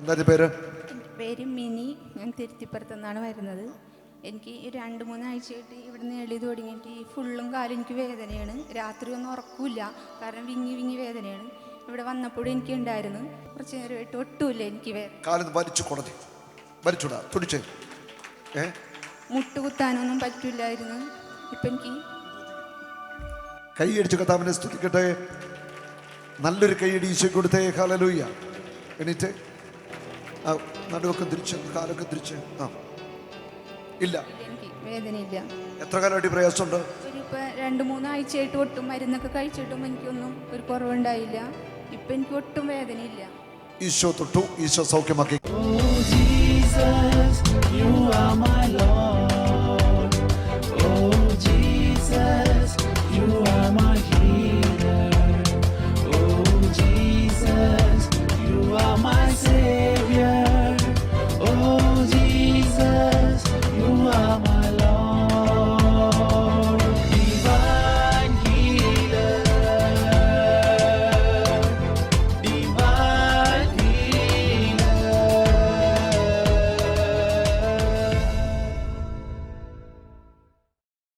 എന്താ പേര്? പേര് മിനി. ഞാൻ തിരുത്തിപ്പുറത്തുനിന്നാണ് വരുന്നത്. എനിക്ക് 2-3 ആഴ്ചയായിട്ട് ഇവിടുന്ന് എഴുതി തുടങ്ങിയിട്ട് ഈ ഫുള്ളും കാലും എനിക്ക് വേദനയാണ്. രാത്രി ഒന്നും ഉറക്കില്ല, കാരണം വിങ്ങി വിങ്ങി വേദനയാണ്. ഇവിടെ വന്നപ്പോഴും എനിക്ക് ഉണ്ടായിരുന്നു. കുറച്ച് നേരമായിട്ട് ഒട്ടുമില്ല എനിക്ക് മുട്ടുകുത്താനൊന്നും പറ്റില്ലായിരുന്നു. ഇപ്പം എനിക്ക് കൈയടിച്ച് കർത്താവിനെ സ്തുതിക്കട്ടെ. നല്ലൊരു കൈയടി ഈശോ കൊടുത്തേ. ഹല്ലേലൂയ. എണീറ്റ് നടുവൊക്കെ തിരിച്ച് കാലൊക്കെ തിരിച്ച്. ഇല്ല, എനിക്ക് വേദനയില്ല. എത്ര കാലമായിട്ട് പ്രയാസമുണ്ട്? ഒരു 2-3 ആഴ്ചയായിട്ട് ഒട്ടും മരുന്നൊക്കെ കഴിച്ചിട്ടും എനിക്കൊന്നും ഒരു കുറവുണ്ടായില്ല. ഇപ്പം എനിക്ക് ഒട്ടും വേദനയില്ല. ഈശോ തൊട്ടു, ഈശോ സൗഖ്യമാക്കി. Oh Jesus, you are my